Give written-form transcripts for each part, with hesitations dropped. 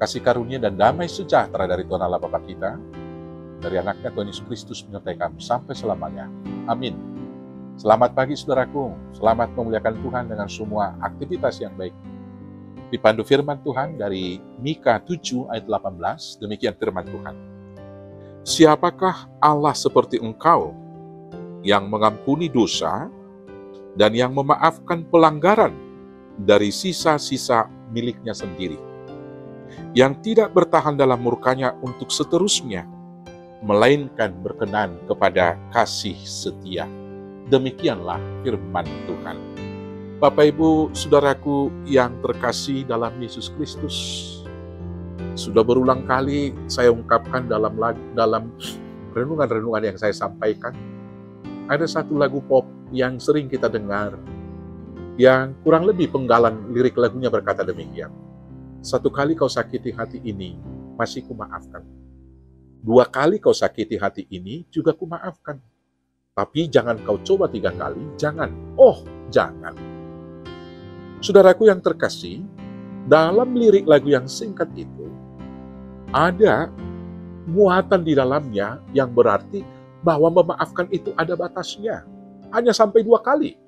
kasih karunia dan damai sejahtera dari Tuhan Allah Bapa kita, dari anaknya Tuhan Yesus Kristus menyertai kamu sampai selamanya. Amin. Selamat pagi saudaraku, selamat memuliakan Tuhan dengan semua aktivitas yang baik. Dipandu firman Tuhan dari Mika 7 ayat 18, demikian firman Tuhan. Siapakah Allah seperti engkau, yang mengampuni dosa dan yang memaafkan pelanggaran dari sisa-sisa miliknya sendiri, yang tidak bertahan dalam murkanya untuk seterusnya, melainkan berkenan kepada kasih setia. Demikianlah firman Tuhan. Bapak, Ibu, saudaraku yang terkasih dalam Yesus Kristus, sudah berulang kali saya ungkapkan dalam renungan-renungan yang saya sampaikan, ada satu lagu pop yang sering kita dengar, yang kurang lebih penggalan lirik lagunya berkata demikian. Satu kali kau sakiti hati ini, masih kumaafkan. Dua kali kau sakiti hati ini, juga kumaafkan. Tapi jangan kau coba 3 kali, jangan. Oh, jangan. Saudaraku yang terkasih, dalam lirik lagu yang singkat itu, ada muatan di dalamnya yang berarti bahwa memaafkan itu ada batasnya. Hanya sampai 2 kali.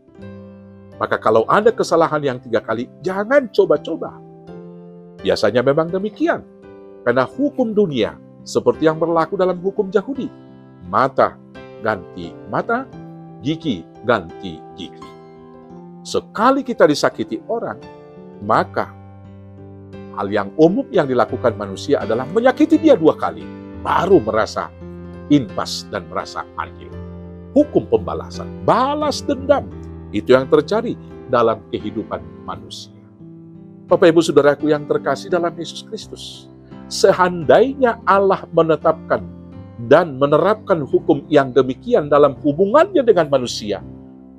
Maka kalau ada kesalahan yang 3 kali, jangan coba-coba. Biasanya memang demikian. Karena hukum dunia, seperti yang berlaku dalam hukum Yahudi, mata ganti mata, gigi ganti gigi. Sekali kita disakiti orang, maka hal yang umum yang dilakukan manusia adalah menyakiti dia 2 kali, baru merasa impas dan merasa adil. Hukum pembalasan, balas dendam, itu yang terjadi dalam kehidupan manusia. Bapak, Ibu, saudaraku yang terkasih dalam Yesus Kristus, seandainya Allah menetapkan dan menerapkan hukum yang demikian dalam hubungannya dengan manusia,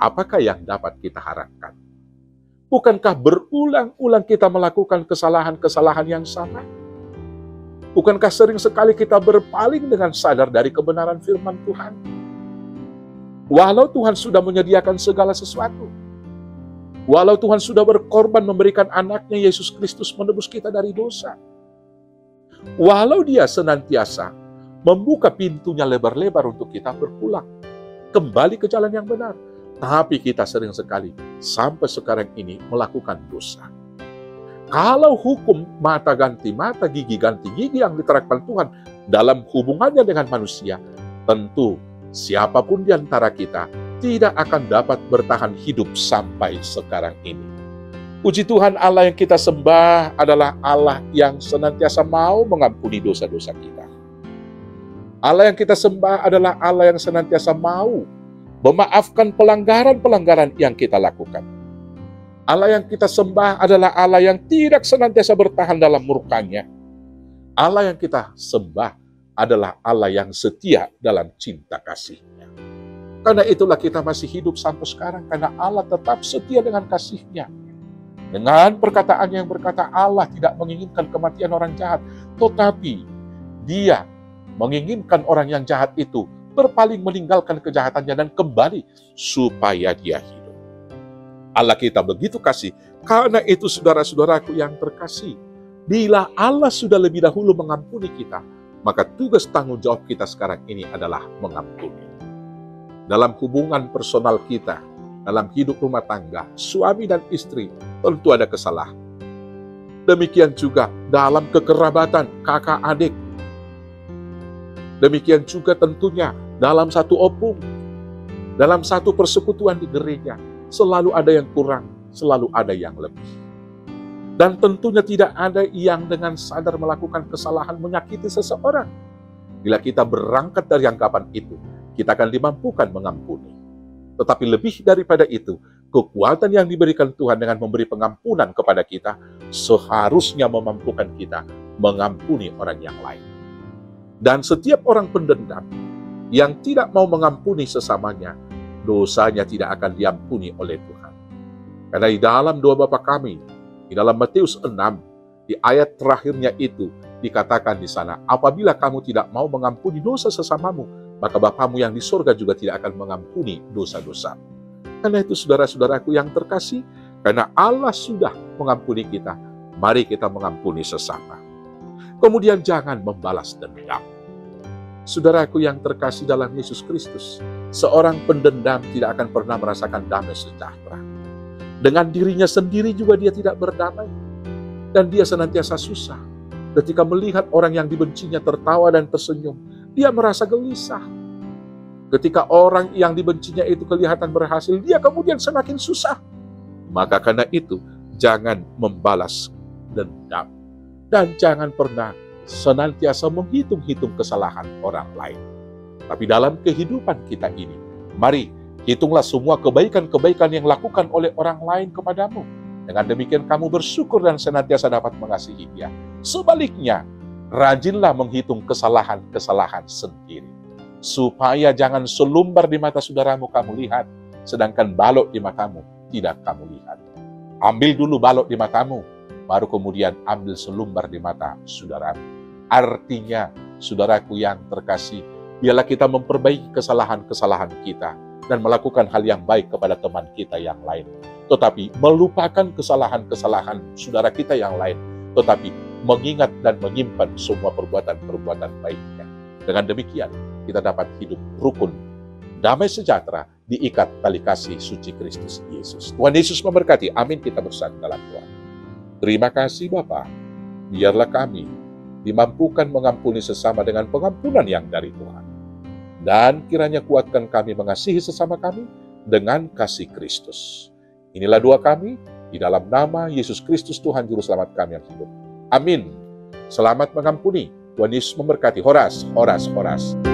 apakah yang dapat kita harapkan? Bukankah berulang-ulang kita melakukan kesalahan-kesalahan yang sama? Bukankah sering sekali kita berpaling dengan sadar dari kebenaran firman Tuhan? Walau Tuhan sudah menyediakan segala sesuatu, walau Tuhan sudah berkorban memberikan anaknya Yesus Kristus menebus kita dari dosa, walau Dia senantiasa membuka pintunya lebar-lebar untuk kita berpulang kembali ke jalan yang benar, tapi kita sering sekali sampai sekarang ini melakukan dosa. Kalau hukum mata ganti mata, gigi ganti gigi yang diterapkan Tuhan dalam hubungannya dengan manusia, tentu siapapun di antara kita tidak akan dapat bertahan hidup sampai sekarang ini. Puji Tuhan, Allah yang kita sembah adalah Allah yang senantiasa mau mengampuni dosa-dosa kita. Allah yang kita sembah adalah Allah yang senantiasa mau memaafkan pelanggaran-pelanggaran yang kita lakukan. Allah yang kita sembah adalah Allah yang tidak senantiasa bertahan dalam murkanya. Allah yang kita sembah adalah Allah yang setia dalam cinta kasih-Nya. Karena itulah kita masih hidup sampai sekarang, karena Allah tetap setia dengan kasih-Nya. Dengan perkataannya yang berkata Allah tidak menginginkan kematian orang jahat, tetapi Dia menginginkan orang yang jahat itu berpaling meninggalkan kejahatannya dan kembali supaya dia hidup. Allah kita begitu kasih. Karena itu saudara-saudaraku yang terkasih, bila Allah sudah lebih dahulu mengampuni kita, maka tugas tanggung jawab kita sekarang ini adalah mengampuni. Dalam hubungan personal kita, dalam hidup rumah tangga, suami dan istri, tentu ada kesalahan. Demikian juga dalam kekerabatan kakak adik. Demikian juga tentunya dalam satu opung, dalam satu persekutuan di gereja, selalu ada yang kurang, selalu ada yang lebih. Dan tentunya tidak ada yang dengan sadar melakukan kesalahan menyakiti seseorang. Bila kita berangkat dari anggapan itu, kita akan dimampukan mengampuni. Tetapi lebih daripada itu, kekuatan yang diberikan Tuhan dengan memberi pengampunan kepada kita, seharusnya memampukan kita mengampuni orang yang lain. Dan setiap orang pendendam yang tidak mau mengampuni sesamanya, dosanya tidak akan diampuni oleh Tuhan. Karena di dalam doa Bapa kami, di dalam Matius 6, di ayat terakhirnya itu, dikatakan di sana, apabila kamu tidak mau mengampuni dosa sesamamu, maka Bapamu yang di surga juga tidak akan mengampuni dosa-dosa. Karena itu saudara-saudaraku yang terkasih, karena Allah sudah mengampuni kita, mari kita mengampuni sesama. Kemudian jangan membalas dendam. Saudaraku yang terkasih dalam Yesus Kristus, seorang pendendam tidak akan pernah merasakan damai sejahtera. Dengan dirinya sendiri juga dia tidak berdamai. Dan dia senantiasa susah. Ketika melihat orang yang dibencinya tertawa dan tersenyum, dia merasa gelisah. Ketika orang yang dibencinya itu kelihatan berhasil, dia kemudian semakin susah. Maka karena itu, jangan membalas dendam. Dan jangan pernah senantiasa menghitung-hitung kesalahan orang lain. Tapi dalam kehidupan kita ini, mari hitunglah semua kebaikan-kebaikan yang dilakukan oleh orang lain kepadamu. Dengan demikian kamu bersyukur dan senantiasa dapat mengasihi dia. Sebaliknya, rajinlah menghitung kesalahan-kesalahan sendiri. Supaya jangan selumbar di mata saudaramu kamu lihat, sedangkan balok di matamu tidak kamu lihat. Ambil dulu balok di matamu, baru kemudian ambil selumbar di mata saudaramu. Artinya, saudaraku yang terkasih, biarlah kita memperbaiki kesalahan-kesalahan kita dan melakukan hal yang baik kepada teman kita yang lain. Tetapi melupakan kesalahan-kesalahan saudara kita yang lain, tetapi mengingat dan menyimpan semua perbuatan-perbuatan baiknya. Dengan demikian, kita dapat hidup rukun, damai sejahtera, diikat tali kasih suci Kristus Yesus. Tuhan Yesus memberkati. Amin. Kita bersatu dalam Tuhan. Terima kasih Bapa. Biarlah kami dimampukan mengampuni sesama dengan pengampunan yang dari Tuhan. Dan kiranya kuatkan kami mengasihi sesama kami dengan kasih Kristus. Inilah doa kami di dalam nama Yesus Kristus Tuhan Juru Selamat kami yang hidup. Amin. Selamat mengampuni. Tuhan Yesus memberkati. Horas, horas, horas.